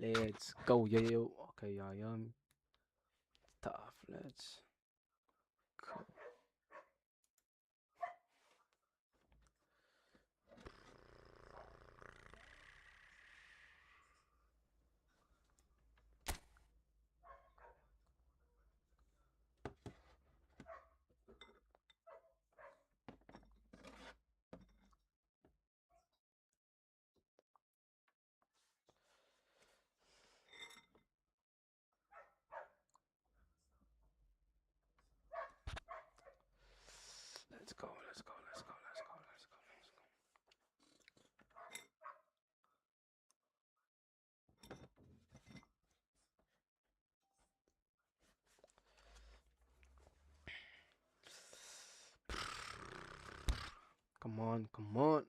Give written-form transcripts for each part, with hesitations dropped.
Let's go, yo. Okay, I am tough. Let's go. Let's go. Let's go. Let's go. Let's go. Let's go. Let's go. Come on. Come on.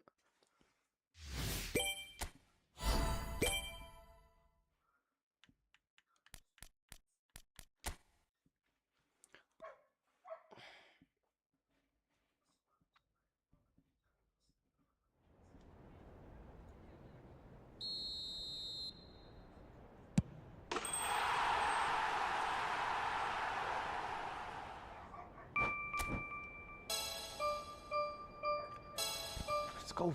Let's go.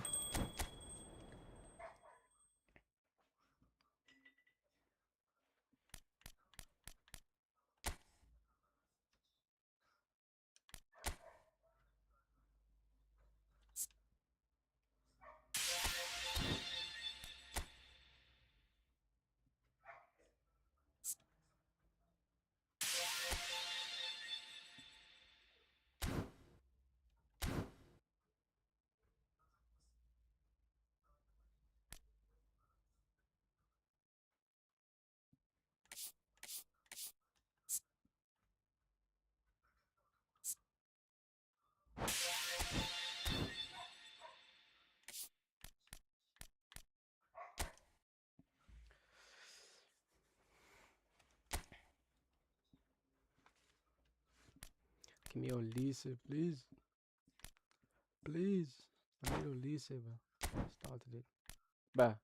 Give me your Lisa, please. Please. I need your Lisa, bro. Started it. Bah.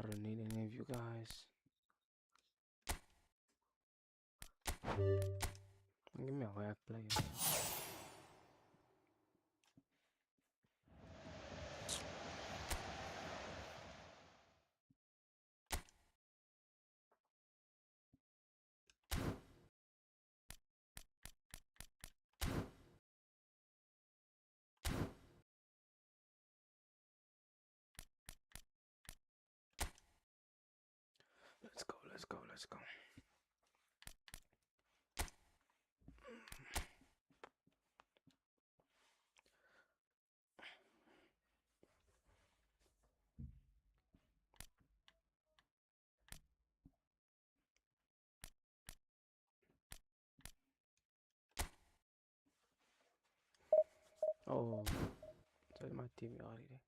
I don't need any of you guys. Give me a whack player. Let's go. Let's go. Let's go. Oh, tell my team already.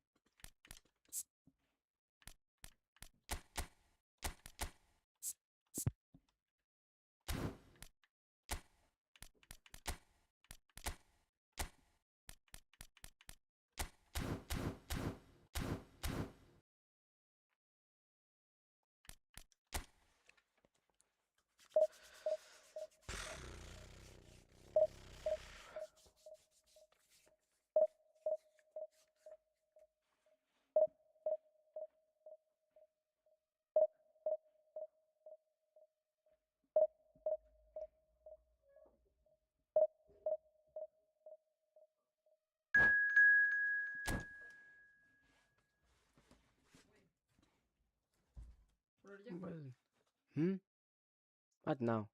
Well, What now?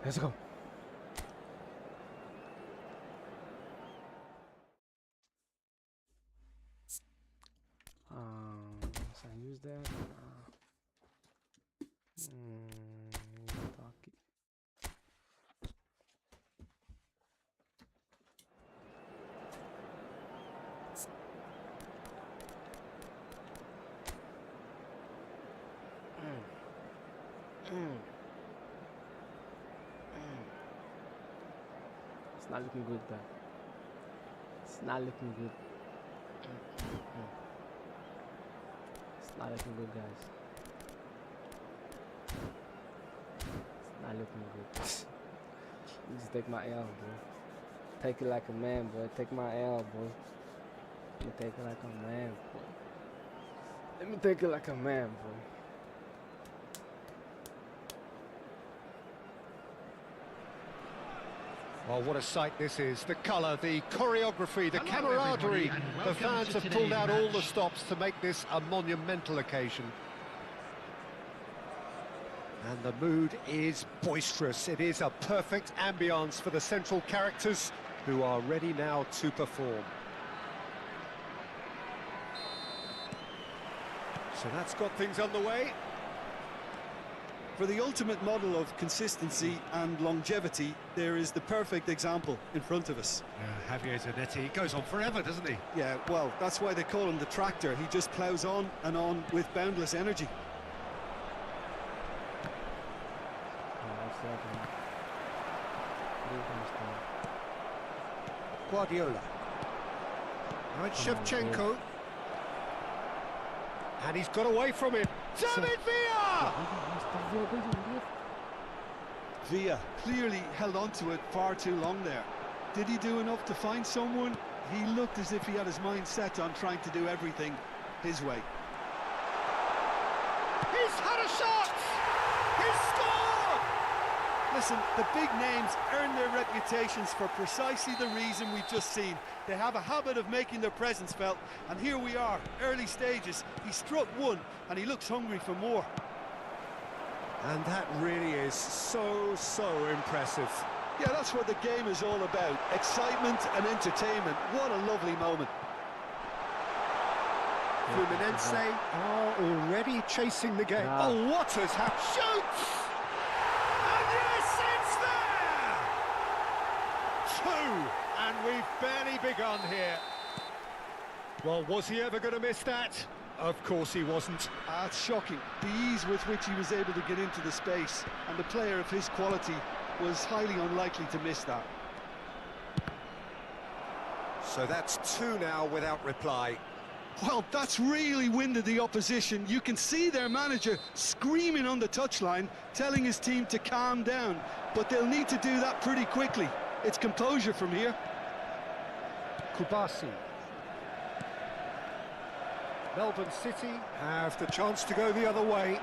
Let's go. So I use that. Talk it. It's not looking good, guys. It's not looking good. It's not looking good, guys. It's not looking good. Just take my L, bro. Take it like a man, boy. Take my L, boy. Let me take it like a man, boy. Let me take it like a man, boy. Well, what a sight this is. The colour, the choreography, the camaraderie. The fans have pulled out all the stops to make this a monumental occasion. And the mood is boisterous. It is a perfect ambience for the central characters who are ready now to perform. So that's got things underway. For the ultimate model of consistency and longevity, there is the perfect example in front of us. Javier Zanetti goes on forever, doesn't he? Yeah, well, that's why they call him the tractor. He just ploughs on and on with boundless energy. Guardiola. Now it's Shevchenko. And he's got away from him. David Villa! Villa clearly held on to it far too long there. Did he do enough to find someone? He looked as if he had his mind set on trying to do everything his way. He's had a shot! He's scored! Listen, the big names earn their reputations for precisely the reason we've just seen. They have a habit of making their presence felt, and here we are, early stages. He struck one, and he looks hungry for more. And that really is so impressive. Yeah, that's what the game is all about. Excitement and entertainment. What a lovely moment. Fluminense are already chasing the game. Oh, what has happened? Shoots! And yes, it's there! 2, and we've barely begun here. Well, was he ever going to miss that? Of course he wasn't. It's shocking. The ease with which he was able to get into the space, and the player of his quality was highly unlikely to miss that. So that's 2 now without reply. Well, that's really winded the opposition. You can see their manager screaming on the touchline, telling his team to calm down. But they'll need to do that pretty quickly. It's composure from here. Kubasi. Melbourne City have the chance to go the other way.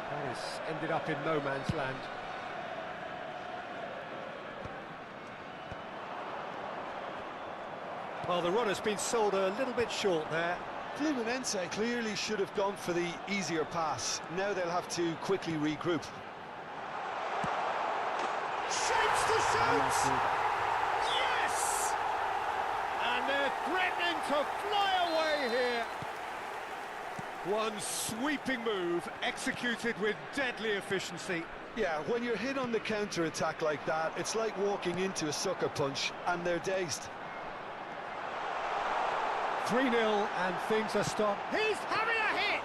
Paris ended up in no man's land. Well, the run has been sold a little bit short there. Fluminense clearly should have gone for the easier pass. Now they'll have to quickly regroup. Shapes to shoot! Yes! And they're threatening to fly away here. One sweeping move, executed with deadly efficiency. Yeah, when you're hit on the counter-attack like that, it's like walking into a sucker punch, and they're dazed. 3-0 and things are stopped. He's having a hit!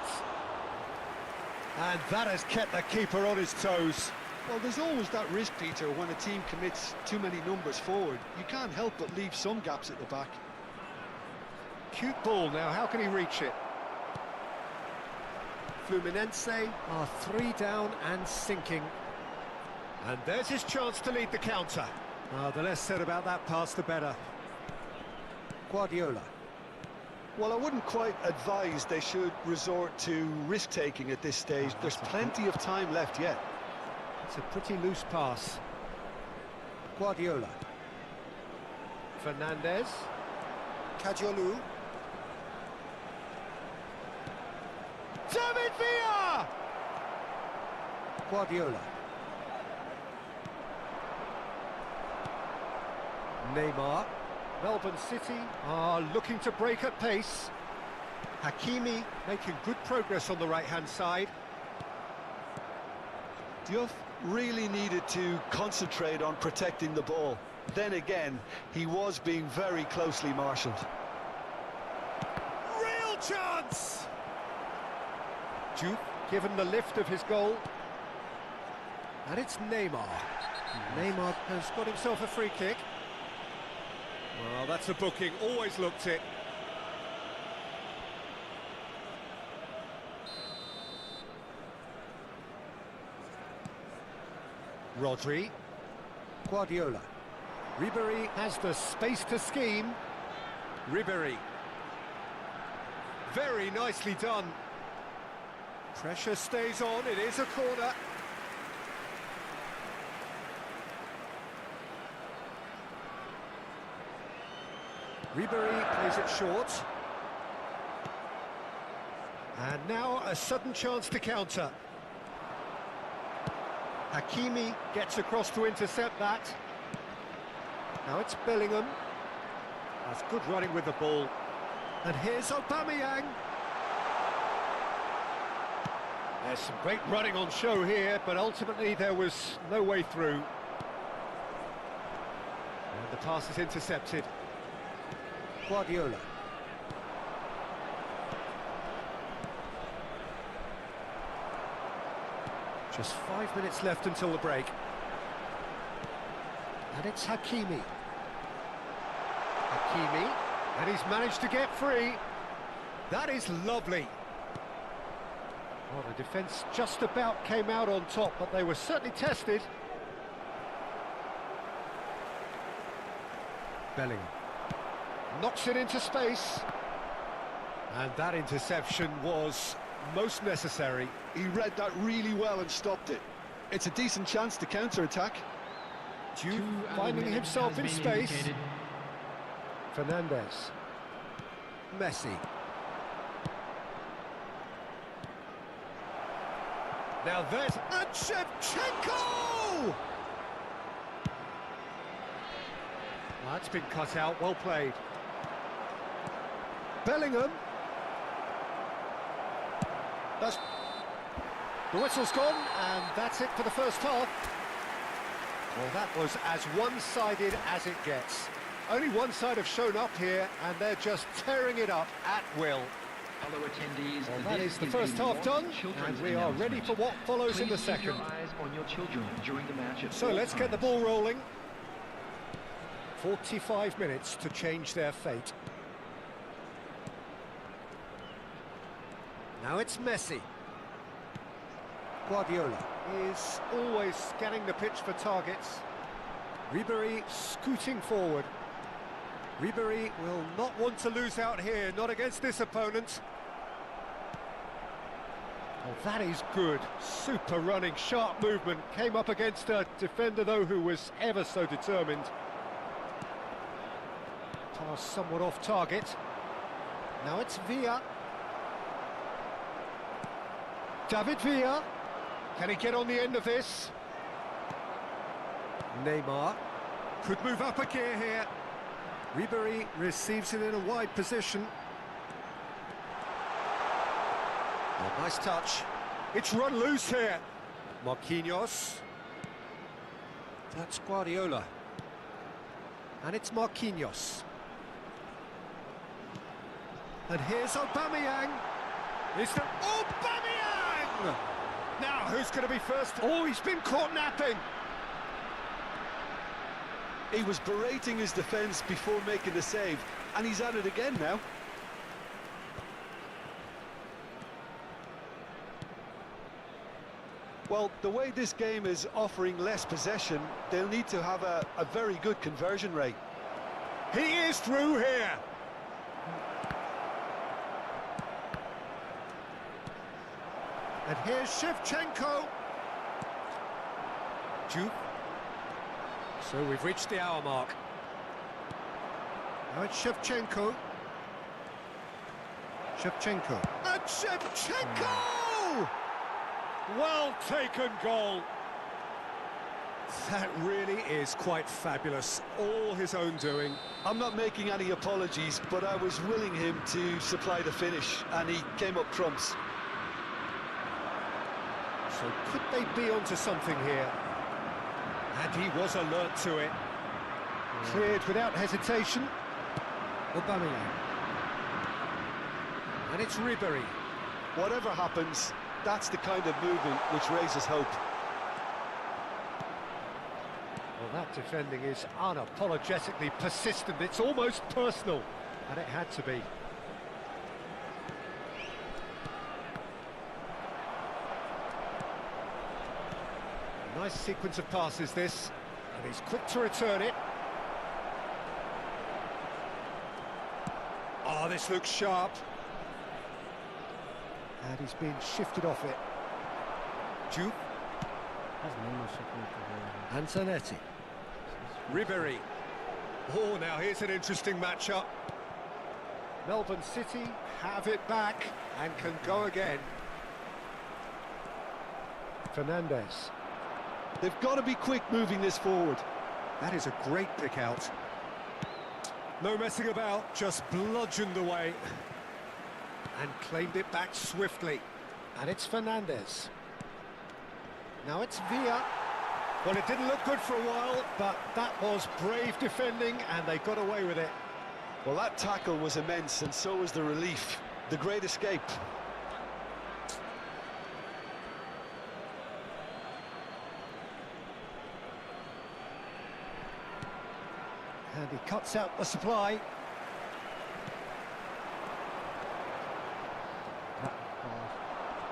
And that has kept the keeper on his toes. Well, there's always that risk, Peter, when a team commits too many numbers forward. You can't help but leave some gaps at the back. Cute ball now, how can he reach it? Fluminense are 3 down and sinking. And there's his chance to lead the counter. The less said about that pass, the better. Guardiola. Well, I wouldn't quite advise they should resort to risk-taking at this stage. There's plenty of time left yet. It's a pretty loose pass. Guardiola. Fernandez. Cajolu. David Villa! Guardiola. Neymar. Melbourne City are looking to break at pace. Hakimi making good progress on the right-hand side. Diouf really needed to concentrate on protecting the ball. Then again, he was being very closely marshalled. Real chance! Diouf given the lift of his goal. And it's Neymar. Neymar has got himself a free kick. Well, that's a booking, always looked it. Rodri. Guardiola. Ribéry has the space to scheme. Ribéry. Very nicely done. Pressure stays on, it is a corner. Ribéry plays it short. And now a sudden chance to counter. Hakimi gets across to intercept that. Now it's Bellingham. That's good running with the ball. And here's Aubameyang. There's some great running on show here, but ultimately there was no way through. And the pass is intercepted. Guardiola. Just 5 minutes left until the break. And it's Hakimi. Hakimi, and he's managed to get free. That is lovely. Well, the defence just about came out on top, but they were certainly tested. Bellingham knocks it into space. And that interception was most necessary. He read that really well and stopped it. It's a decent chance to counter-attack. Diouf finding himself in space. Fernandes. Messi. Now there's... And Shevchenko! That's been cut out, well played. Bellingham. That's... The whistle's gone, and that's it for the first half. Well, that was as one-sided as it gets. Only one side have shown up here, and they're just tearing it up at will. Fellow attendees, well, that is the first half done, and we are ready for what follows in the second. Keep your eyes on your children during the match. So let's get the ball rolling. 45 minutes to change their fate. Now it's Messi. Guardiola is always scanning the pitch for targets. Ribéry scooting forward. Ribéry will not want to lose out here, not against this opponent. Oh, that is good. Super running, sharp movement. Came up against a defender, though, who was ever so determined. Pass somewhat off target. Now it's Villa. David Villa. Can he get on the end of this? Neymar could move up a gear here. Ribéry receives it in a wide position. Oh, nice touch. It's run loose here. Marquinhos. That's Guardiola. And it's Marquinhos. And here's Aubameyang. It's the Aubameyang! Now, who's going to be first? Oh, he's been caught napping. He was berating his defence before making the save, and he's at it again now. Well, the way this game is offering less possession, they'll need to have a very good conversion rate. He is through here. And here's Shevchenko. Diouf. So we've reached the hour mark. Now it's Shevchenko. Shevchenko. And Shevchenko! Well taken goal. That really is quite fabulous. All his own doing. I'm not making any apologies, but I was willing him to supply the finish, and he came up trumps. So could they be onto something here? And he was alert to it. Cleared without hesitation. Aubameyang. And it's Ribery. Whatever happens, that's the kind of movement which raises hope. Well, that defending is unapologetically persistent. It's almost personal, and it had to be. Nice sequence of passes, this, and he's quick to return it. Oh, this looks sharp. And he's been shifted off it. Juve. Antonetti. Ribery. Oh, now here's an interesting matchup. Melbourne City have it back and can go again. Fernandes. They've got to be quick moving this forward. That is a great pick out. No messing about, just bludgeoned away. And claimed it back swiftly. And it's Fernandes. Now it's Villa. Well, it didn't look good for a while, but that was brave defending, and they got away with it. Well, that tackle was immense, and so was the relief. The great escape. And he cuts out the supply.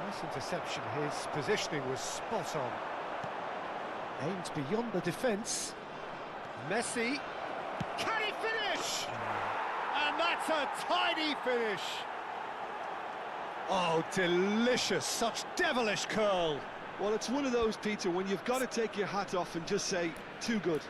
Nice interception. His positioning was spot on. Aims beyond the defence. Messi. Can he finish? And that's a tidy finish. Oh, delicious. Such devilish curl. Well, it's one of those, Peter, when you've got to take your hat off and just say, too good.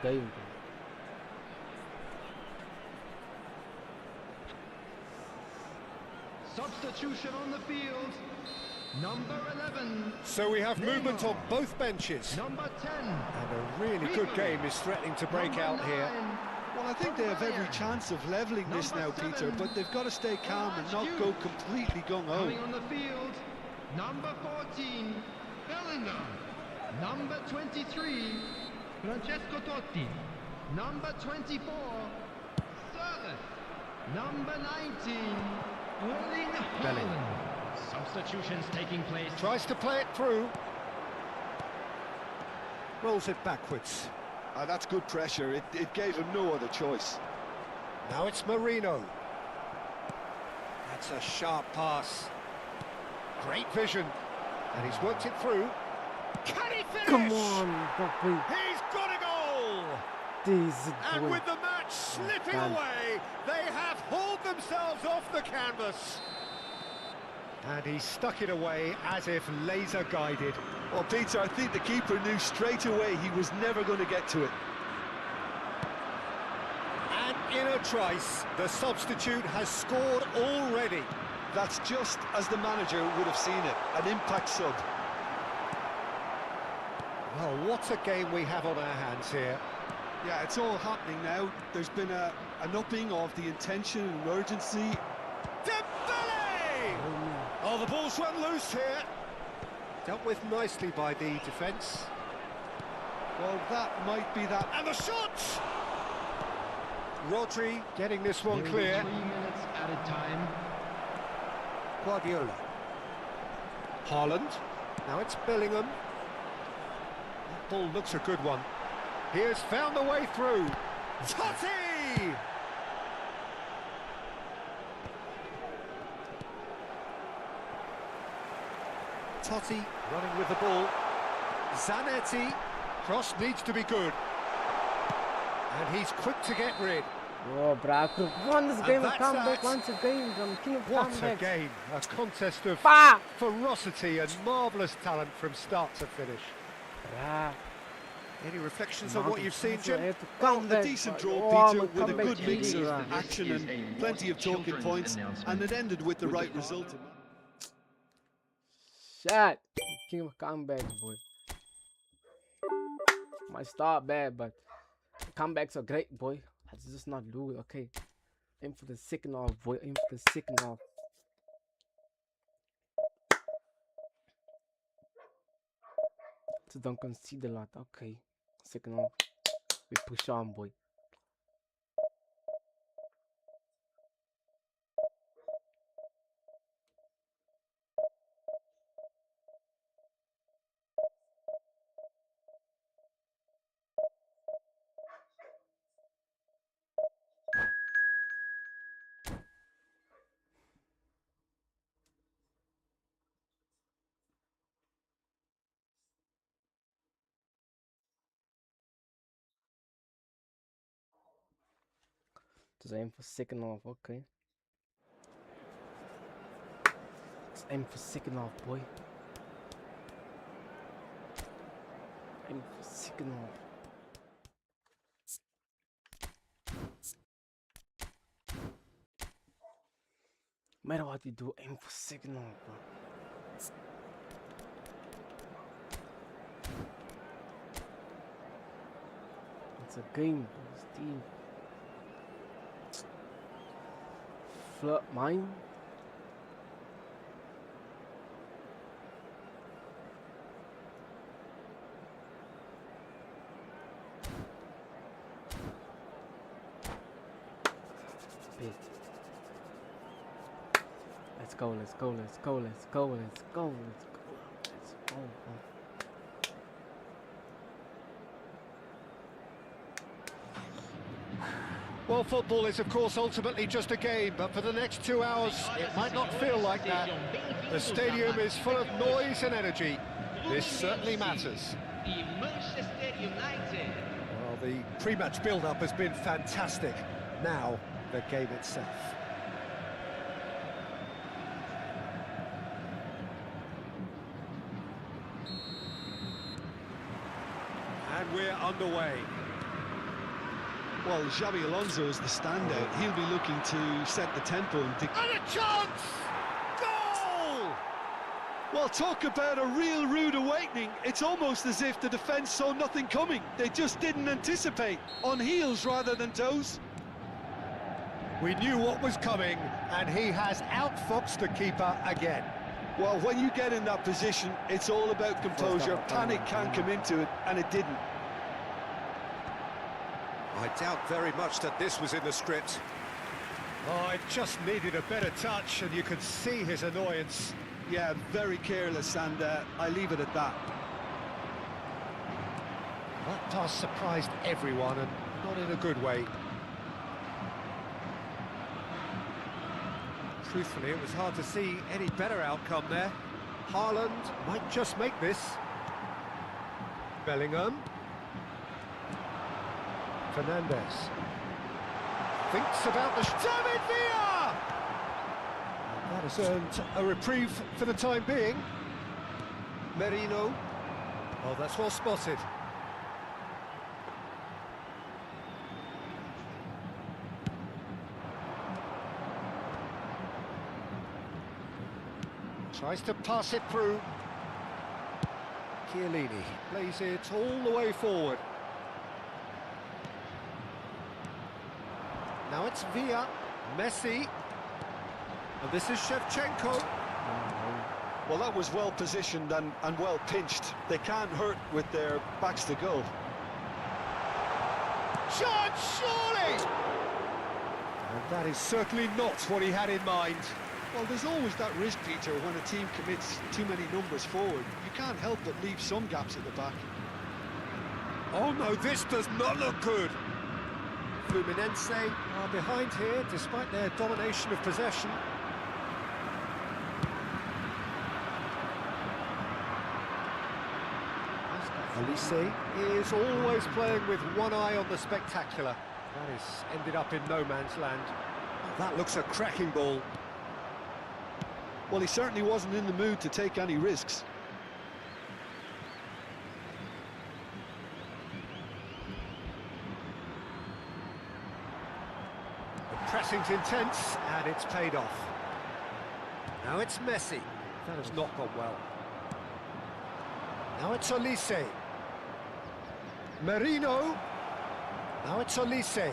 Game. Substitution on the field. Number 11. So we have movement on both benches. Number 10. And a really good game is threatening to break out here. Well, I think they have every chance of levelling this now, Peter, but they've got to stay calm and not go completely gung-ho. Coming on the field. Number 14. Bellingham. Number 23. Francesco Totti. Number 24, Serveth. Number 19, Erling Haaland. Substitutions taking place. Tries to play it through. Rolls it backwards. That's good pressure. It gave him no other choice. Now it's Marino. That's a sharp pass. Great vision. And he's worked it through. Can he finish? Come on, Bobby. He's got a goal! And with the match slipping away, they have hauled themselves off the canvas. And he stuck it away as if laser guided. Well, Peter, I think the keeper knew straight away he was never going to get to it. And in a trice, the substitute has scored already. That's just as the manager would have seen it, an impact sub. Well, what a game we have on our hands here. Yeah, it's all happening now. There's been an upping of the intention and urgency. Dembele! Oh, the ball's run loose here. Dealt with nicely by the defence. Well, that might be that. And the shot! Rodri getting this one clear. 3 minutes at a time. Guardiola. Haaland. Now it's Bellingham. That ball looks a good one. He has found the way through. Totti! Totti running with the ball. Zanetti. Cross needs to be good. And he's quick to get rid. Oh, bro, I could have won this And game of that's comeback that. once again. I'm king of What a comebacks. game. A contest of Bah! ferocity and marvellous talent from start to finish. Bruh. Any reflections on what you've seen, Jim? Well, a decent draw, Peter, with a good mix of action and plenty of talking points, and it ended with the right result. Shit. King of comebacks, boy. Might start bad, but comebacks are great, boy. Let's just not lose, okay? Aim for the second half, boy. Aim for the second half. Just don't concede a lot, okay? Second half. We push on, boy. Just aim for second half, okay? Just aim for second half, boy. Aim for second half. No matter what you do, aim for second half, bro. It's a game, bro. It's team. Flirt mine. Big. Let's go, let's go, let's go, let's go, let's go, let's go, let's go, bro. Well, football is, of course, ultimately just a game, but for the next 2 hours, it might not feel like that. The stadium is full of noise and energy. This certainly matters. Well, the pre-match build-up has been fantastic. Now, the game itself. And we're underway. Well, Xabi Alonso is the standout. He'll be looking to set the tempo and And a chance! Goal! well, talk about a real rude awakening. It's almost as if the defence saw nothing coming. They just didn't anticipate. On heels rather than toes. We knew what was coming, and he has outfoxed the keeper again. Well, when you get in that position, it's all about composure. Panic can come into it, and it didn't. I doubt very much that this was in the script. Oh, it just needed a better touch, and you could see his annoyance. Yeah, very careless, and I leave it at that. That pass surprised everyone, and not in a good way. Truthfully, it was hard to see any better outcome there. Haaland might just make this. Bellingham. Fernandes. Thinks about the... David Villa! That has earned a reprieve for the time being. Merino. Oh, that's well spotted. Tries to pass it through. Chiellini plays it all the way forward. Now it's Villa, Messi, and this is Shevchenko. Well, that was well positioned and well pinched. They can't hurt with their backs to goal. Shot, surely! And that is certainly not what he had in mind. Well, there's always that risk, Peter, when a team commits too many numbers forward. You can't help but leave some gaps at the back. Oh no, this does not look good. Fluminense are behind here, despite their domination of possession. Olise is always playing with one eye on the spectacular. That has ended up in no man's land. That looks a cracking ball. Well, he certainly wasn't in the mood to take any risks. The pressing's intense, and it's paid off. Now it's Messi. That has not gone well. Now it's Olise. Merino. Now it's Olise.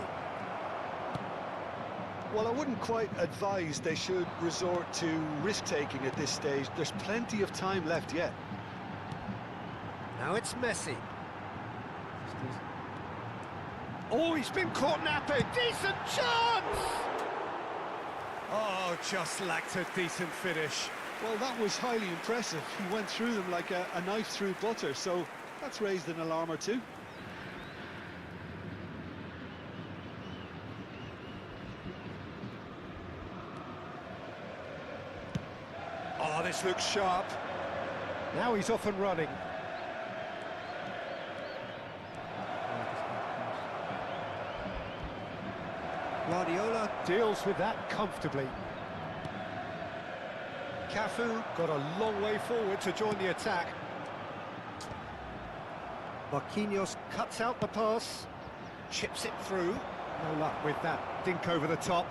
Well, I wouldn't quite advise they should resort to risk-taking at this stage. There's plenty of time left yet. Now it's Messi. Oh, he's been caught napping. Decent chance! Oh, just lacked a decent finish. Well, that was highly impressive. He went through them like a knife through butter, so that's raised an alarm or two. Oh, this looks sharp. Now he's off and running. Guardiola deals with that comfortably. Cafu got a long way forward to join the attack. Marquinhos cuts out the pass, chips it through. No luck with that dink over the top.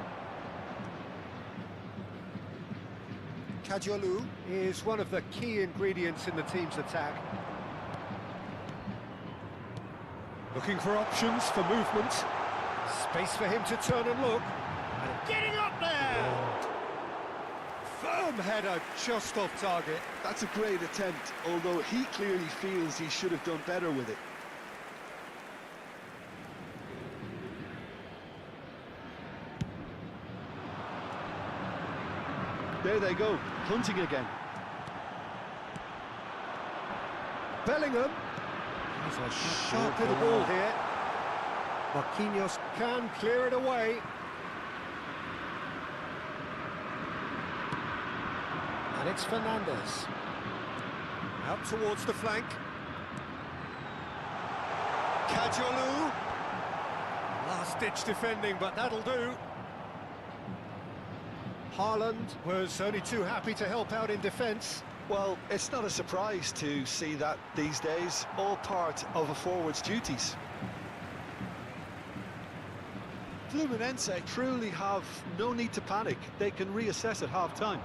Kajolu is one of the key ingredients in the team's attack. Looking for options for movement. Space for him to turn and look. And getting up there! Firm header just off target. That's a great attempt, although he clearly feels he should have done better with it. There they go, hunting again. Bellingham. He's a sharp little ball here. Marquinhos can clear it away. And it's Fernandes. Out towards the flank. Kajolu. Last-ditch defending, but that'll do. Haaland was only too happy to help out in defence. Well, it's not a surprise to see that these days, all part of a forward's duties. Fluminense truly have no need to panic. They can reassess at half-time.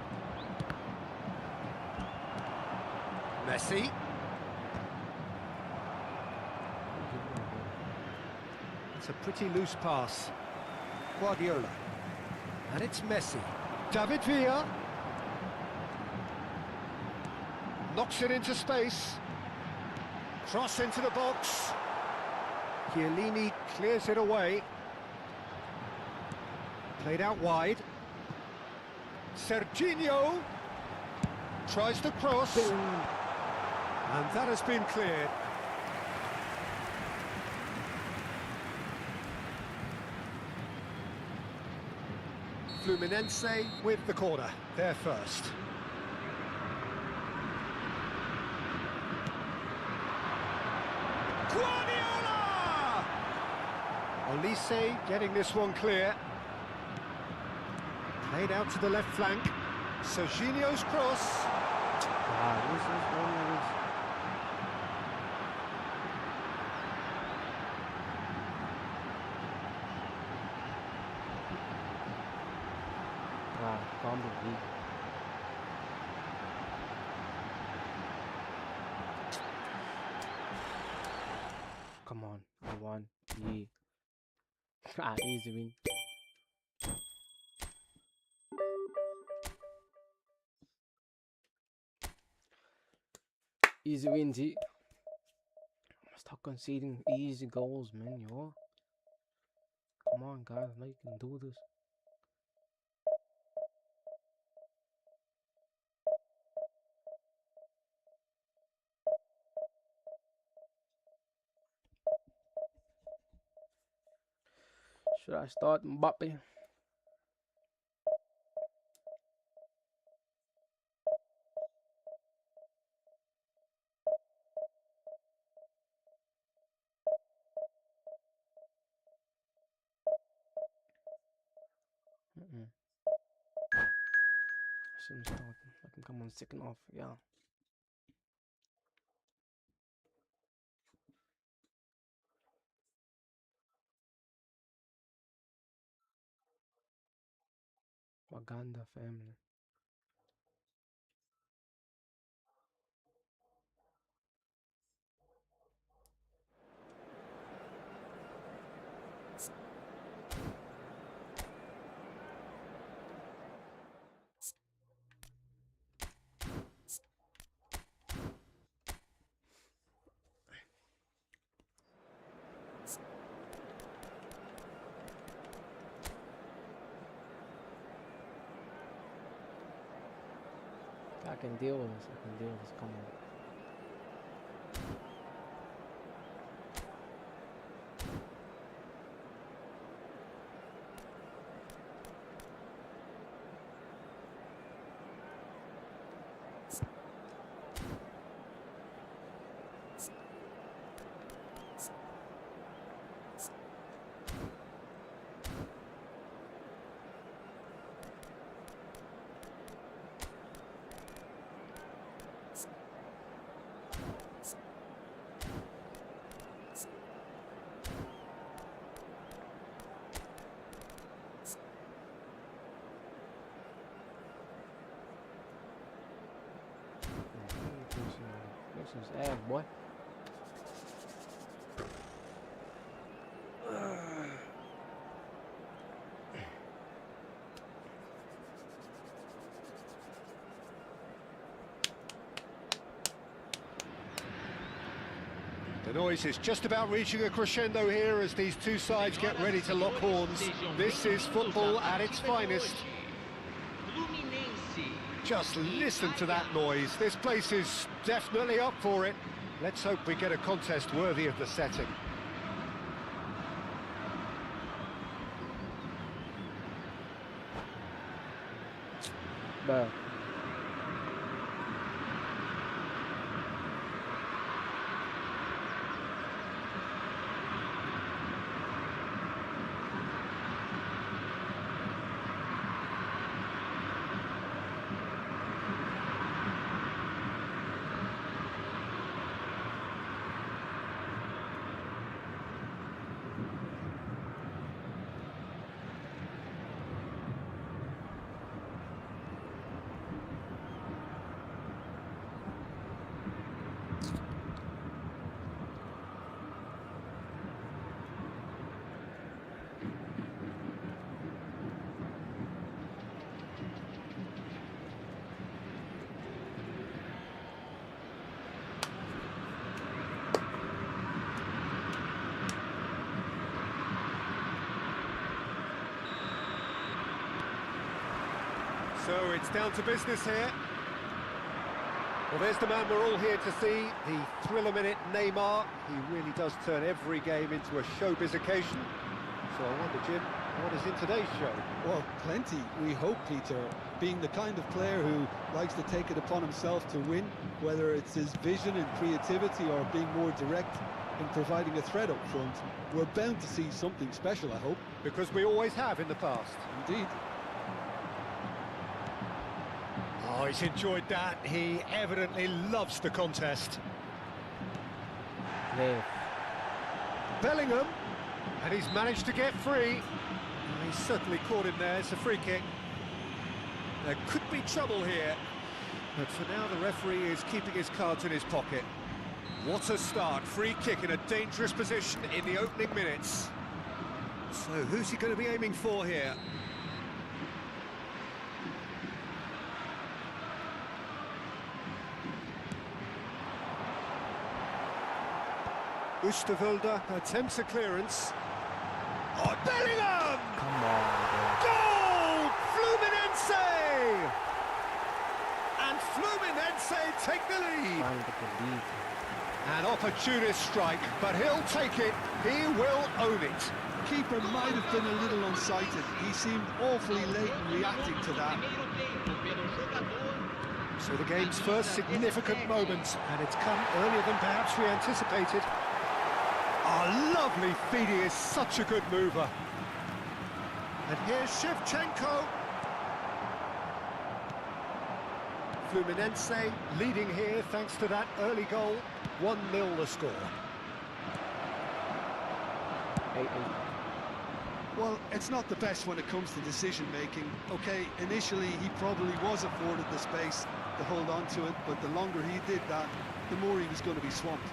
Messi. It's a pretty loose pass. Guardiola. And it's Messi. David Villa. Knocks it into space. Cross into the box. Chiellini clears it away. Played out wide. Serginho tries to cross. And that has been cleared. Fluminense with the corner, there first. Guardiola! Olise getting this one clear. Played out to the left flank. Serginho's cross. This is one of his... Can't believe. Come on, I won. Yeah. Easy win. Easy win, G. Stop conceding easy goals, man, yo. Come on, guys, now you can do this. Should I start Mbappe? soon as I can come on second off, yeah. Waganda family. I can deal with this. I can deal with this. Come on. Ass, boy. The noise is just about reaching a crescendo here as these two sides get ready to lock horns. This is football at its finest. Just listen to that noise. This place is definitely up for it. Let's hope we get a contest worthy of the setting. Bro. So it's down to business here. Well, there's the man we're all here to see, the thriller-minute Neymar. He really does turn every game into a showbiz occasion. So I wonder, Jim, what is in today's show? Well, plenty, we hope, Peter. Being the kind of player who likes to take it upon himself to win, whether it's his vision and creativity or being more direct in providing a threat up front, we're bound to see something special, I hope. Because we always have in the past. Indeed. Oh, he's enjoyed that. He evidently loves the contest. Live. Bellingham, and he's managed to get free. He's certainly caught him there. It's a free kick. There could be trouble here, but for now the referee is keeping his cards in his pocket. What a start. Free kick in a dangerous position in the opening minutes. So who's he going to be aiming for here? Oosterwolde attempts a clearance. Oh, Bellingham! Come on, bro. Goal! Fluminense! And Fluminense take the lead. Trying to get the lead. An opportunist strike, but he'll take it. He will own it. Keeper might have been a little unsighted. He seemed awfully late in reacting to that. So the game's first significant moment, and it's come earlier than perhaps we anticipated. Oh, lovely feed, he is such a good mover. And here's Shevchenko. Fluminense leading here thanks to that early goal. 1-0 the score. 8-8. Well, it's not the best when it comes to decision making. Okay, initially he probably was afforded the space to hold on to it, but the longer he did that, the more he was going to be swamped.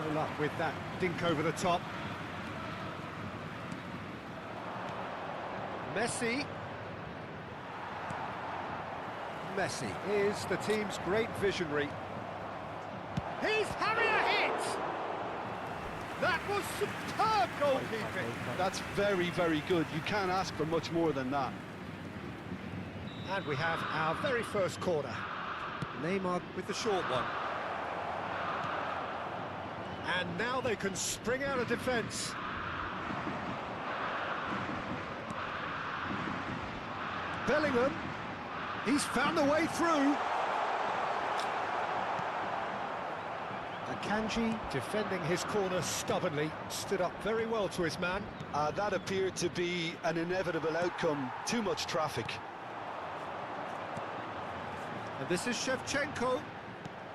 No luck with that dink over the top. Messi is the team's great visionary. He's having a hit! That was superb goalkeeping! That's very, very good. You can't ask for much more than that. And we have our very first corner. Neymar with the short one. And now they can spring out of defence. Bellingham, he's found a way through. Akanji defending his corner stubbornly, stood up very well to his man. That appeared to be an inevitable outcome. Too much traffic. And this is Shevchenko,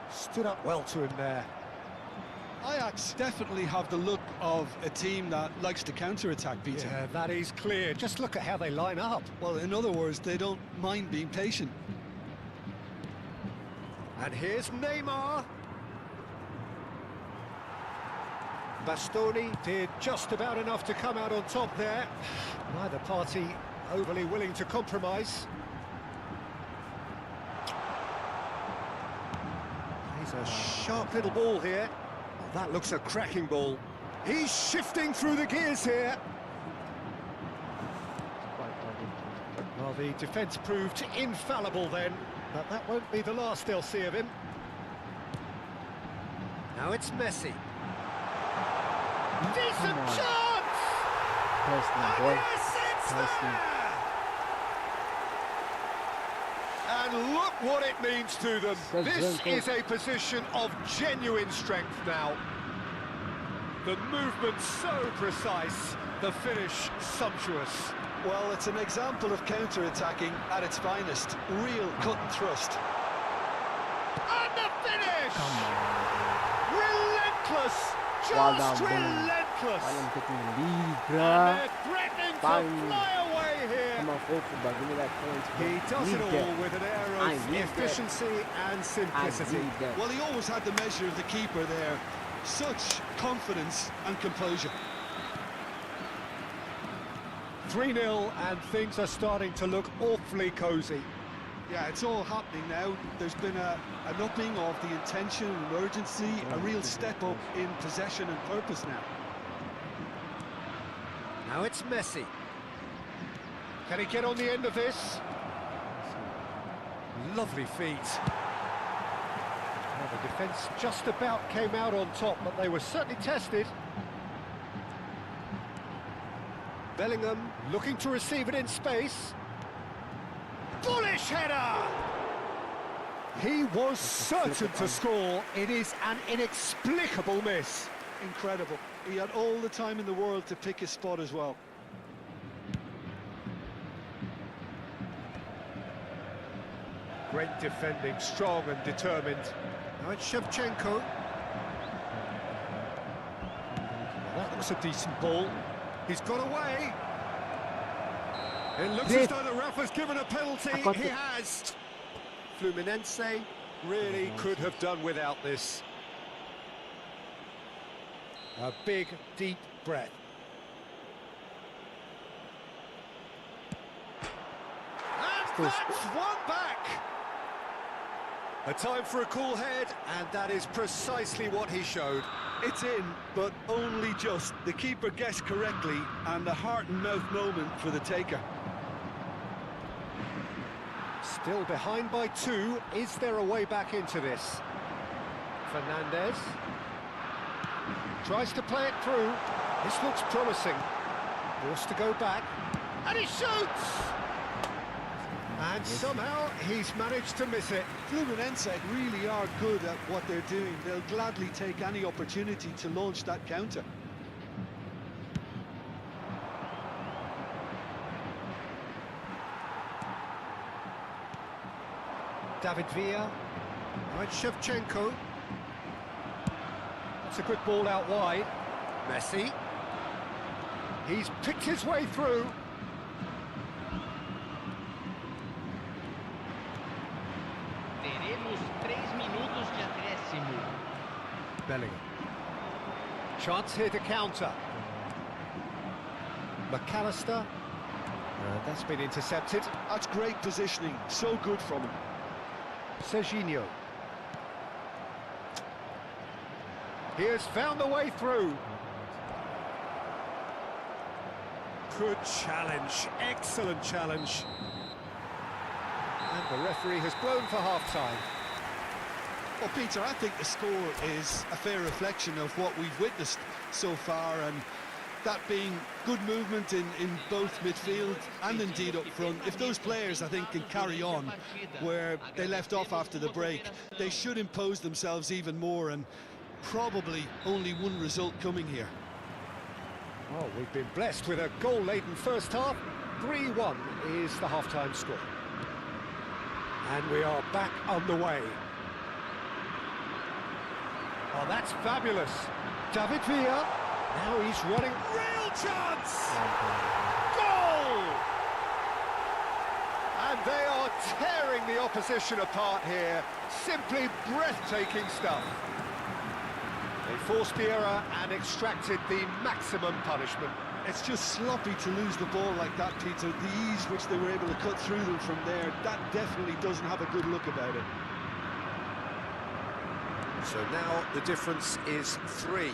stood up well to him there. Ajax definitely have the look of a team that likes to counter-attack, Peter. Yeah, that is clear. Just look at how they line up. Well, in other words, they don't mind being patient. And here's Neymar. Bastoni did just about enough to come out on top there. Neither party overly willing to compromise. He's a sharp little ball here. Oh, that looks a cracking ball. He's shifting through the gears here. Well, the defence proved infallible then, but that won't be the last they'll see of him. Now it's Messi. Decent chance! Preston, boy. Yes, it's Preston. there! And look what it means to them. This Preston. is a position of genuine strength now. The movement so precise, the finish sumptuous. Well, it's an example of counter-attacking at its finest. Real cut and thrust. And the finish! Come on. Relentless! Well Just done, relentless! Bayern taking the lead, And bruh. they're threatening Bang. to fly away here. Come on, football, give me that point. He does it Need all that. with an air I of need efficiency and I simplicity. need that. Well, he always had the measure of the keeper there. Such confidence and composure. 3-0 and things are starting to look awfully cosy. Yeah, it's all happening now. There's been an upping of the intention and urgency, a real step up in possession and purpose now. Now it's Messi. Can he get on the end of this? Lovely feet. Well, the defence just about came out on top, but they were certainly tested. Bellingham looking to receive it in space. Bullish header! He was certain to score. It is an inexplicable miss. Incredible. He had all the time in the world to pick his spot as well. Great defending, strong and determined. Now it's Shevchenko. That looks a decent ball. He's got away. It looks as though the ref has given a penalty. He has. Fluminense really could have done without this. A big, deep breath. And that's one back. A time for a cool head, and that is precisely what he showed. It's in, but only just. The keeper guessed correctly, and the heart and mouth moment for the taker. Still behind by 2. Is there a way back into this? Fernandez tries to play it through. This looks promising. Forced to go back, and he shoots! And somehow he's managed to miss it. Fluminense really are good at what they're doing. They'll gladly take any opportunity to launch that counter. David Villa. Now it's Shevchenko. That's a good ball out wide. Messi. He's picked his way through. Teremos 3 minutos de acréscimo. Bellingham. Chance here to counter. McAllister. That's been intercepted. That's great positioning, so good from him. Serginho. He has found the way through. Good challenge, excellent challenge. And the referee has blown for half-time. Well, Peter, I think the score is a fair reflection of what we've witnessed so far, and that being good movement in both midfield and indeed up front. If those players, I think, can carry on where they left off after the break, they should impose themselves even more, and probably only one result coming here. Oh, we've been blessed with a goal-laden first half. 3-1 is the half-time score. And we are back on the way. Oh, that's fabulous. David Villa. Now he's running. Real chance! Goal! And they are tearing the opposition apart here. Simply breathtaking stuff. They forced the error and extracted the maximum punishment. It's just sloppy to lose the ball like that, Peter. The ease which they were able to cut through them from there, that definitely doesn't have a good look about it. So now the difference is 3.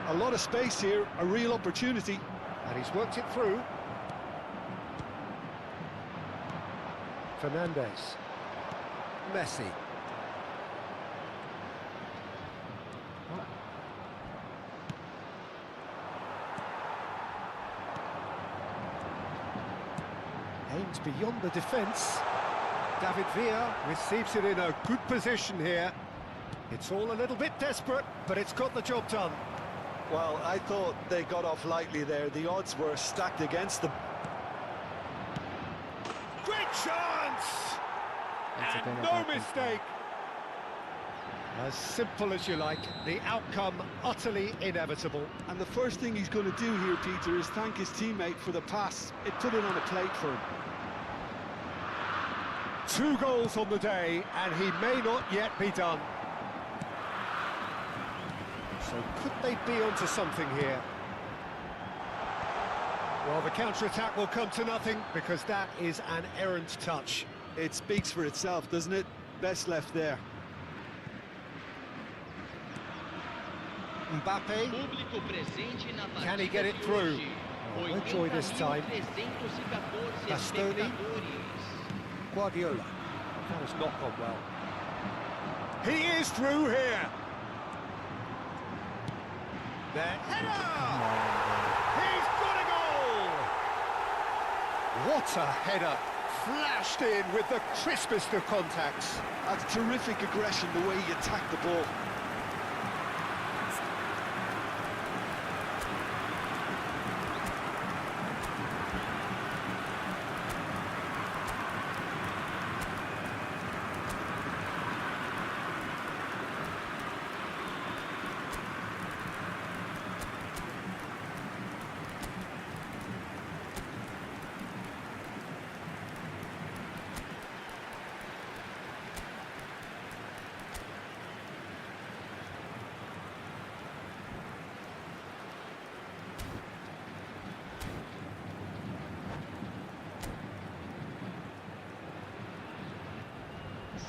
A lot of space here, a real opportunity. And he's worked it through. Fernandes. Messi. Aims beyond the defence. David Villa receives it in a good position here. It's all a little bit desperate, but it's got the job done. Well, I thought they got off lightly there. The odds were stacked against them. Great chance! And no mistake! As simple as you like, the outcome utterly inevitable. And the first thing he's going to do here, Peter, is thank his teammate for the pass. It put it on a plate for him. 2 goals on the day, and he may not yet be done. So could they be onto something here? Well, the counter-attack will come to nothing, because that is an errant touch. It speaks for itself, doesn't it? Best left there. Mbappe, Público presente na partida can he get it de through? hoje. No joy this time. 80.314 Bastoni. espectadores. Guardiola. That has not gone well. He is through here. There. Header! He's got a goal! What a header! Flashed in with the crispest of contacts. That's terrific aggression, the way he attacked the ball.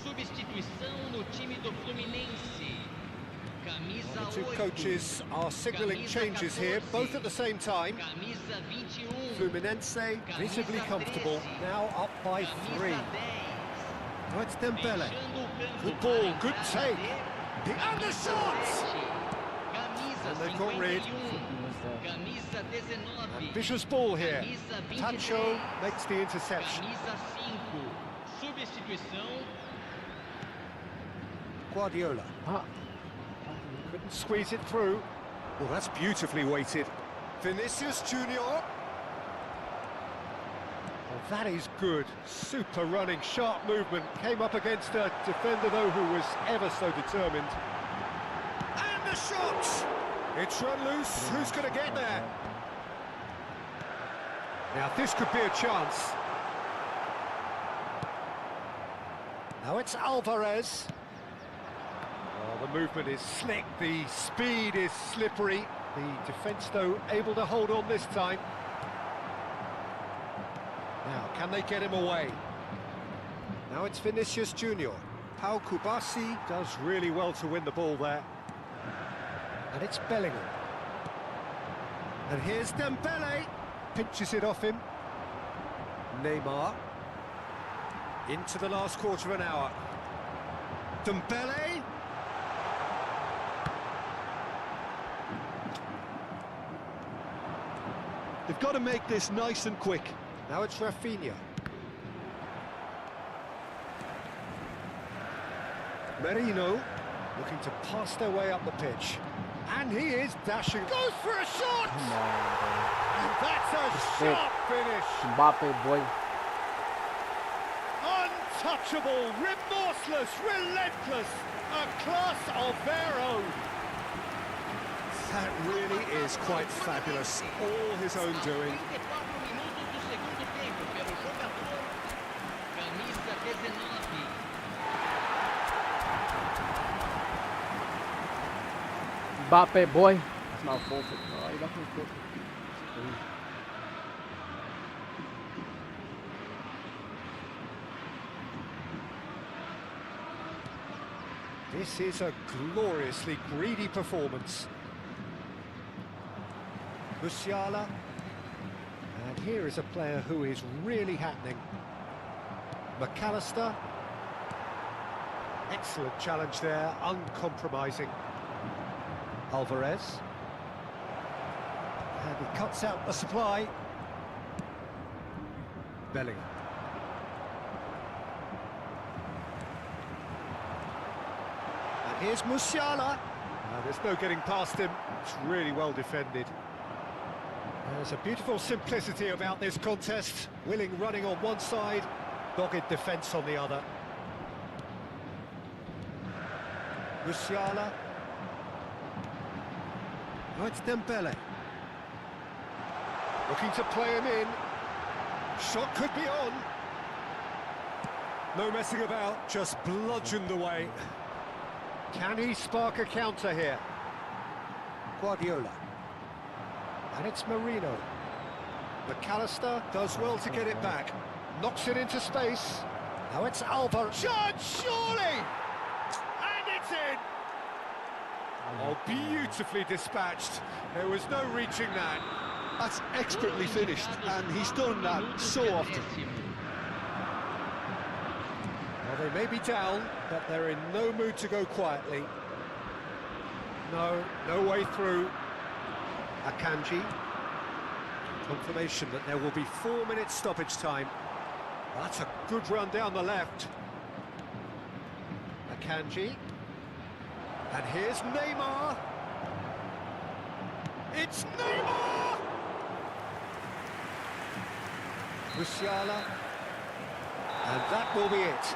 Substituição no time do Fluminense. Camisa The two 8. coaches are signalling changes here, both at the same time. Camisa 21. Fluminense visibly comfortable, now up by 3. Now it's Dembele. Good ball, good take. The undershot! And they've got rid. Camisa 19. Ambitious ball here. Camisa 23. Tacho makes the interception. Camisa 5. Substituição. Guardiola. Couldn't squeeze it through. Well, that's beautifully weighted. Vinicius Junior. That is good. Super running, sharp movement. Came up against a defender, though, who was ever so determined. And the shot! It's run loose. Who's going to get there? Now, this could be a chance. Now it's Alvarez. Oh, the movement is slick. The speed is slippery. The defence, though, able to hold on this time. Now, can they get him away? Now it's Vinicius Junior. Pau Kubasi does really well to win the ball there. And it's Bellingham. And here's Dembele. Pinches it off him. Neymar. Into the last quarter of an hour. Dembele. They've got to make this nice and quick. Now it's Rafinha. Merino looking to pass their way up the pitch. And he is dashing. Goes for a shot! Come on, bro. And that's a sharp finish. Mbappe, boy. Untouchable, remorseless, relentless. A class of their own. That really is quite fabulous. All his own doing. 34 minutos do segundo tempo pelo jogador camisa 19. Mbappe, boy. That's not forfeit. Oh, you definitely forfeit. This is a gloriously greedy performance. Musiala. And here is a player who is really happening. McAllister. Excellent challenge there, uncompromising. Alvarez. And he cuts out the supply. Bellingham. And here's Musiala. There's no getting past him. It's really well defended. There's a beautiful simplicity about this contest. Willing running on one side, dogged defence on the other. Musiala. Now it's Dembele. Looking to play him in. Shot could be on. No messing about, just bludgeoned away. Can he spark a counter here? Guardiola. And it's Merino. McAllister does well to get it back. Knocks it into space. Now it's Alvarez. Shot, surely! And it's in! Oh, beautifully dispatched. There was no reaching that. That's expertly finished, and he's done that so often. Well, they may be down, but they're in no mood to go quietly. No way through. Akanji. Confirmation that there will be 4 minutes stoppage time. That's a good run down the left. Akanji. And here's Neymar. It's Neymar! Musiala. And that will be it.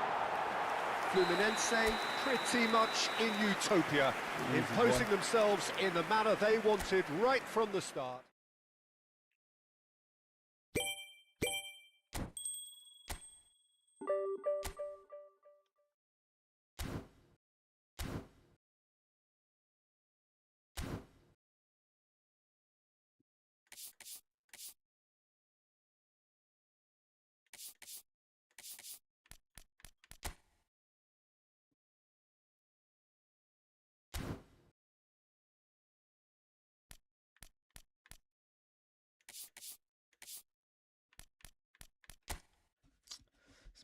Fluminense pretty much in utopia, imposing themselves in the manner they wanted right from the start.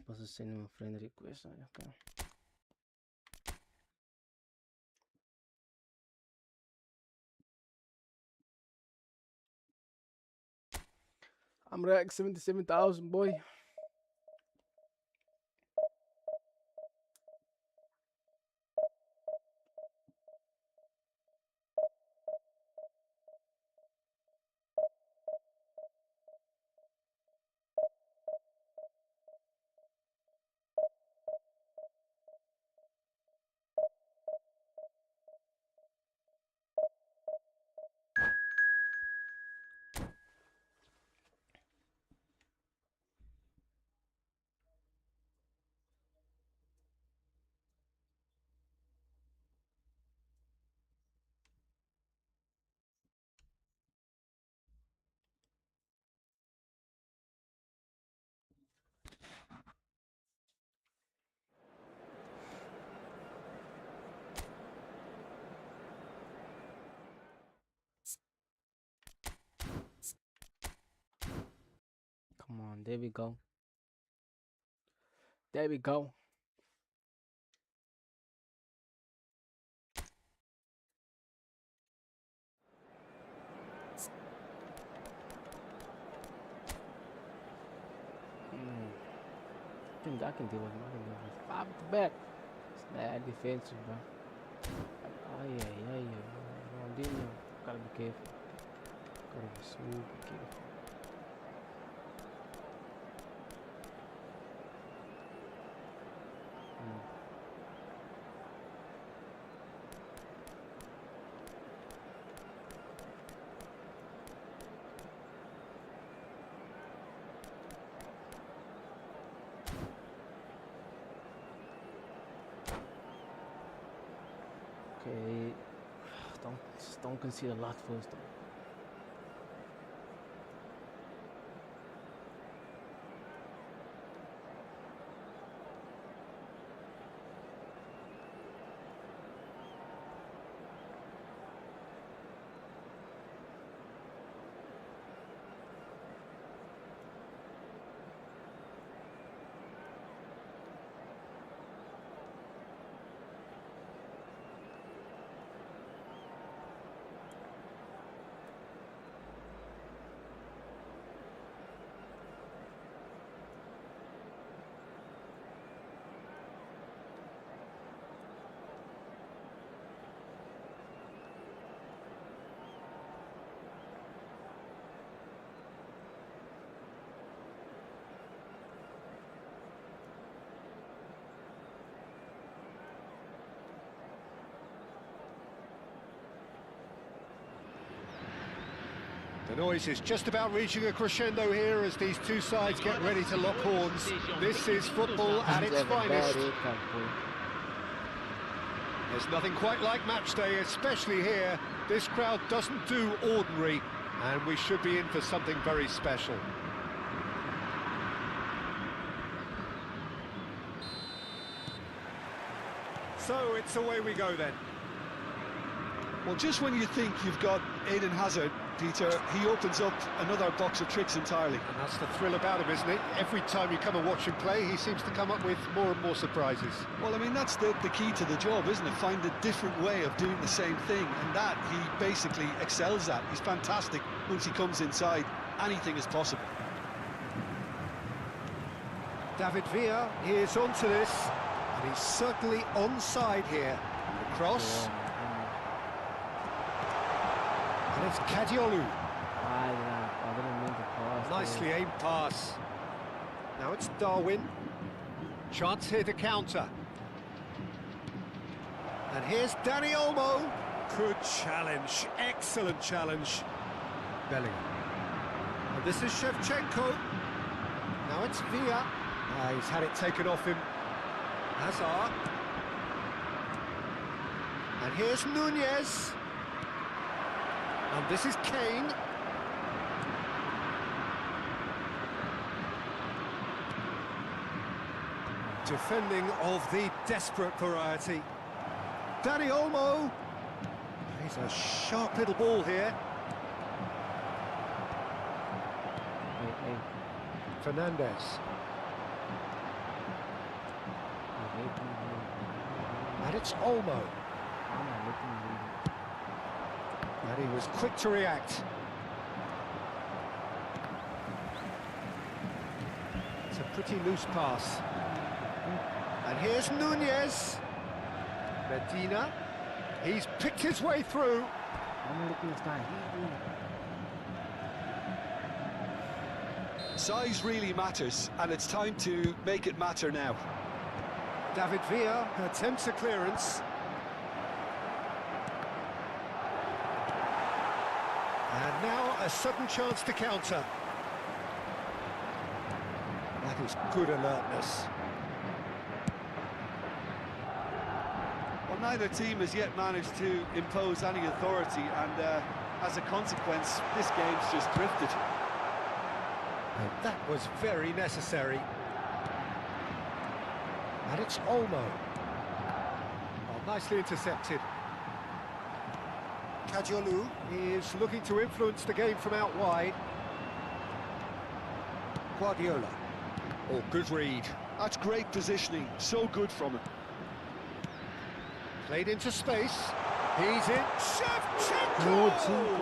Supposed to send him a friend request. Okay. I'm rack 77,000, boy. there we go. There we go. I can deal with him. I can deal with him. 5 at the back. It's bad defensive, bro. Oh, yeah. Ronaldinho. Gotta be careful. Gotta be super careful. Okay, don't concede a lot first though. The noise is just about reaching a crescendo here as these two sides get ready to lock horns. This is football at its finest. There's nothing quite like match day, especially here. This crowd doesn't do ordinary, and we should be in for something very special. So it's away we go then. Well, just when you think you've got Eden Hazard, Peter, he opens up another box of tricks entirely. And that's the thrill about him, isn't it? Every time you come and watch him play, he seems to come up with more and more surprises. Well, I mean, that's the key to the job, isn't it? Find a different way of doing the same thing, and that he basically excels at. He's fantastic. Once he comes inside, anything is possible. David Villa is onto this, and he's certainly onside here. The cross. And it's Kadiolu. I didn't mean to pass. Nicely aimed pass. Now it's Darwin. Chance here to counter. And here's Dani Olmo. Good challenge, excellent challenge. Bellingham. And this is Shevchenko. Now it's Villa. He's had it taken off him. Hazard. And here's Nunez. And this is Kane. Defending of the desperate variety. Dani Olmo. He's a sharp little ball here. Hey. Fernandez. And it's Olmo. And he was quick to react. It's a pretty loose pass. And here's Nunez. Medina. He's picked his way through. Size really matters, and it's time to make it matter now. David Villa attempts a clearance. And now a sudden chance to counter. That is good alertness. Well, neither team has yet managed to impose any authority, and as a consequence, this game's just drifted. And that was very necessary. And it's Olmo. Oh, nicely intercepted. Kadiolu is looking to influence the game from out wide. Guardiola. Oh, good read. That's great positioning, so good from him. Played into space. He's in. Good, Shevchenko!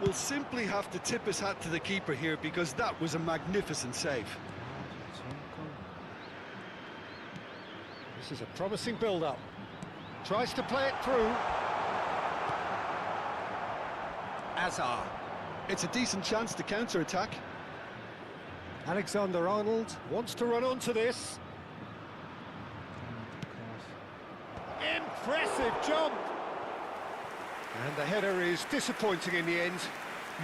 We'll simply have to tip his hat to the keeper here because that was a magnificent save. This is a promising build-up. Tries to play it through. Azar. It's a decent chance to counter-attack. Alexander-Arnold wants to run onto this. Impressive jump! And the header is disappointing in the end.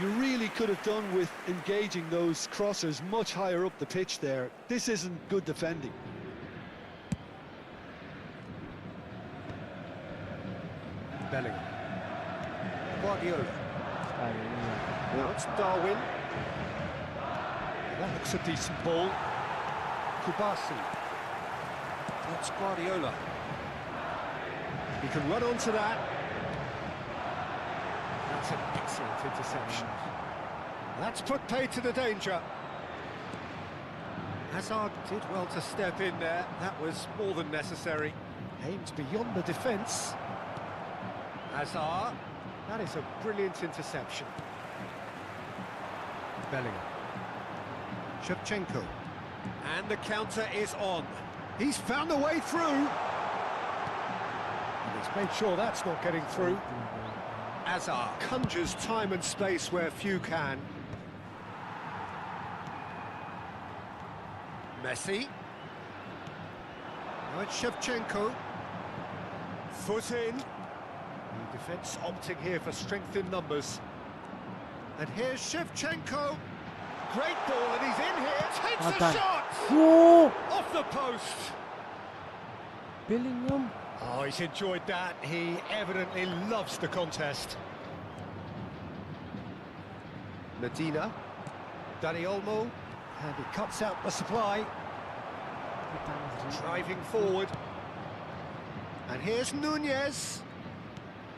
You really could have done with engaging those crossers much higher up the pitch there. This isn't good defending. Bellingham. Guardiola. Now it's Darwin. That looks a decent ball. Kubasi. That's Guardiola. He can run onto that. That's an excellent interception. That's put pay to the danger. Hazard did well to step in there. That was more than necessary. Aimed beyond the defence. Hazard. That is a brilliant interception. Bellingham. Shevchenko. And the counter is on. He's found a way through. And he's made sure that's not getting through. Hazard conjures time and space where few can. Messi. Now it's Shevchenko. Foot in. The defence opting here for strength in numbers. And here's Shevchenko. Great ball, and he's in here. Takes Well the done. shot! Whoa! Off the post. Bellingham. Oh, he's enjoyed that. He evidently loves the contest. Medina. Dani Olmo. And he cuts out the supply. Driving forward. And here's Nunez.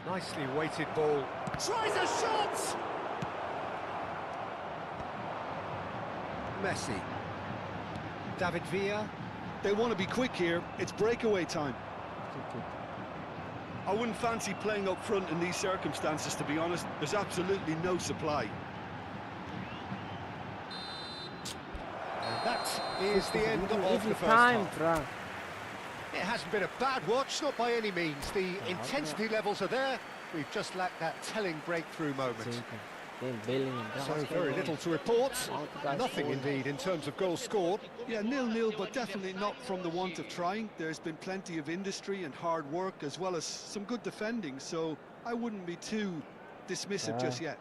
Nicely weighted ball. Tries a shot! Messi. David Villa. They want to be quick here. It's breakaway time. I wouldn't fancy playing up front in these circumstances, to be honest. There's absolutely no supply. And that is the end of the first time, half. It hasn't been a bad watch, not by any means. The intensity levels are there. We've just lacked that telling breakthrough moment. So very little to report. Nothing indeed in terms of goals scored. Yeah, 0-0, but definitely not from the want of trying. There's been plenty of industry and hard work, as well as some good defending, so I wouldn't be too dismissive just yet.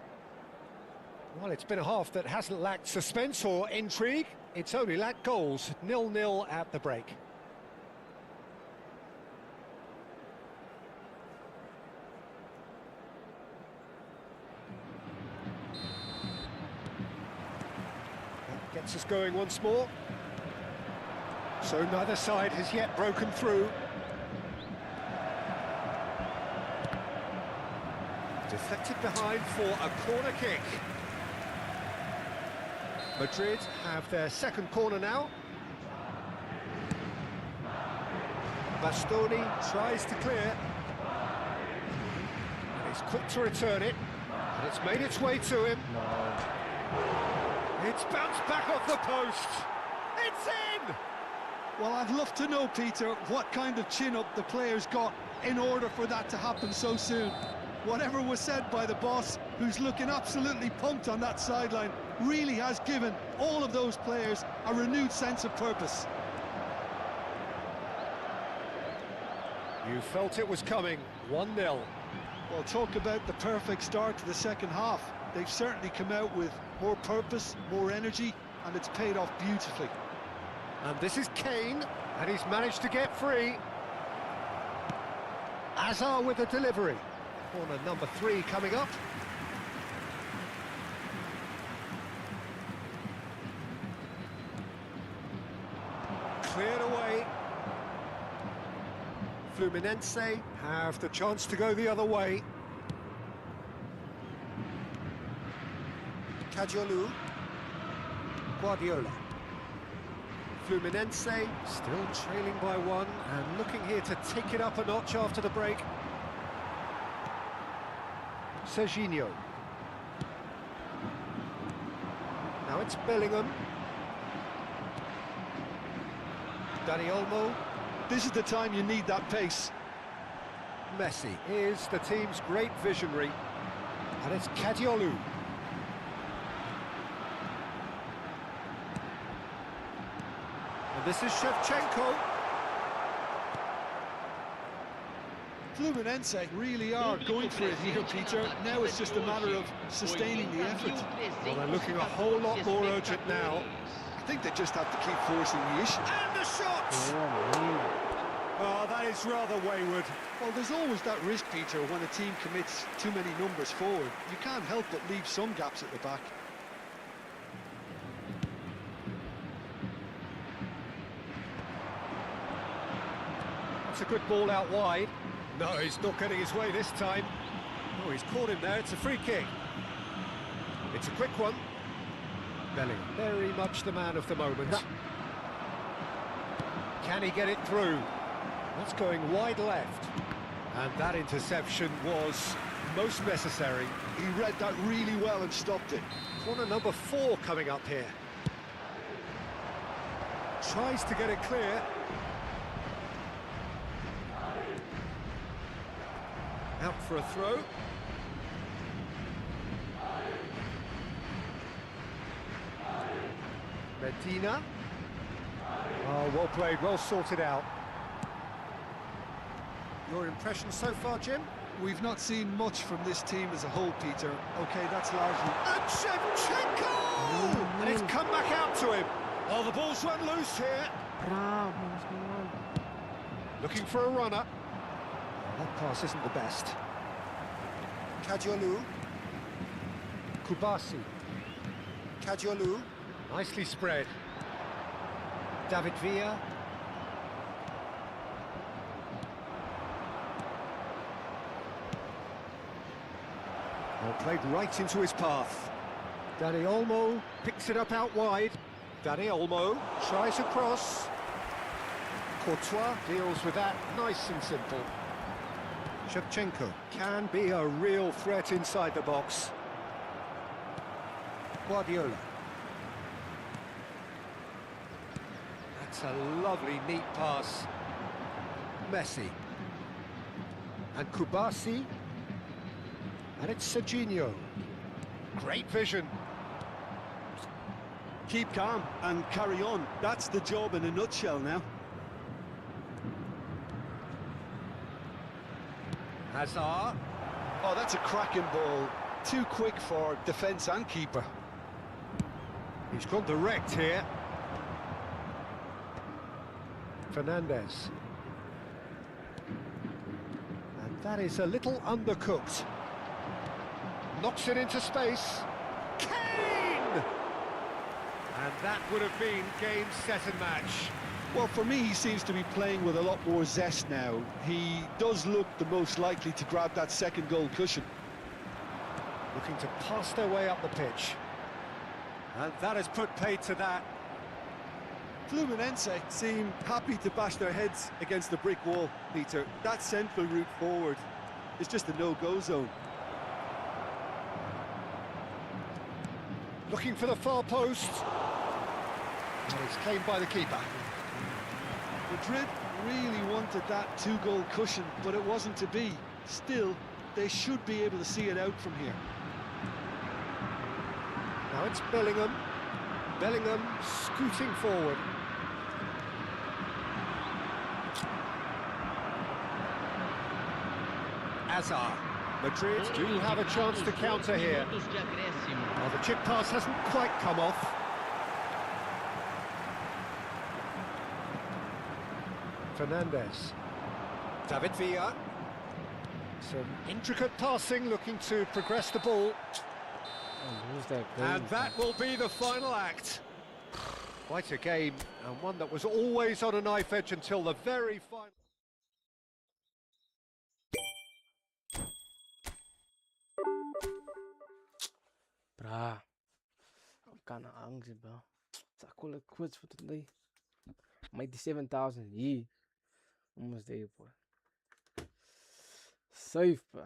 Well, it's been a half that hasn't lacked suspense or intrigue. It's only lacked goals. 0-0 at the break. Gets us going once more. So neither side has yet broken through. Deflected behind for a corner kick. Madrid have their second corner now. Bastoni tries to clear. And he's quick to return it. And it's made its way to him. It's bounced back off the post. It's in! Well, I'd love to know, Peter, what kind of chin-up the players got in order for that to happen so soon. Whatever was said by the boss, who's looking absolutely pumped on that sideline, really has given all of those players a renewed sense of purpose. You felt it was coming. 1-0. Well, talk about the perfect start to the second half. They've certainly come out with more purpose, more energy, and it's paid off beautifully. And this is Kane, and he's managed to get free. Azar with a delivery. Corner number 3 coming up. Cleared away. Fluminense have the chance to go the other way. Kajolu. Guardiola. Fluminense still trailing by one and looking here to take it up a notch after the break. Serginho. Now it's Bellingham. Dani Olmo. This is the time you need that pace. Messi is the team's great visionary. And it's Kadiolu. And this is Shevchenko. Fluminense really are going for it here, Peter. Now it's just a matter of sustaining the effort. Well, they're looking a whole lot more urgent now. I think they just have to keep forcing the issue. And a shot! Oh, that is rather wayward. Well, there's always that risk, Peter, when a team commits too many numbers forward. You can't help but leave some gaps at the back. That's a good ball out wide. No, he's not getting his way this time. Oh, he's caught him there. It's a free kick. It's a quick one. Bellingham, very much the man of the moment. Can he get it through? That's going wide left. And that interception was most necessary. He read that really well and stopped it. Corner number 4 coming up here. Tries to get it clear. Out for a throw. Medina. Oh, well played, well sorted out. Your impression so far, Jim? We've not seen much from this team as a whole, Peter. OK, that's largely... And Shevchenko! And it's come back out to him. Oh, the ball's run loose here. Looking for a runner. That pass isn't the best. Kadiolu. Kubasi. Kadiolu. Nicely spread. David Villa. Well, played right into his path. Dani Olmo picks it up out wide. Dani Olmo tries across. Courtois deals with that nice and simple. Shevchenko can be a real threat inside the box. Guardiola. That's a lovely, neat pass. Messi. And Kubasi. And it's Serginho. Great vision. Keep calm and carry on. That's the job in a nutshell now. Hazard. Oh, that's a cracking ball. Too quick for defence and keeper. He's gone direct here. Fernandez. And that is a little undercooked. Knocks it into space. Kane! And that would have been game, set and match. Well, for me, he seems to be playing with a lot more zest now. He does look the most likely to grab that second goal cushion. Looking to pass their way up the pitch. And that has put paid to that. Fluminense seem happy to bash their heads against the brick wall, Peter. That central route forward is just a no-go zone. Looking for the far post. And it's claimed by the keeper. Madrid really wanted that two-goal cushion, but it wasn't to be. Still, they should be able to see it out from here. Now it's Bellingham. Bellingham scooting forward. Hazard. Madrid do have a chance to counter here. Well, the chip pass hasn't quite come off. Fernandez. David Villa. Some intricate passing, looking to progress the ball. And that will be the final act. Quite a game, and one that was always on a knife edge until the very final. Bra, I'm kinda hungry, bro. So I call it quits for today. I'm 87,000. Yeah. Almost there, boy. Safe, bro.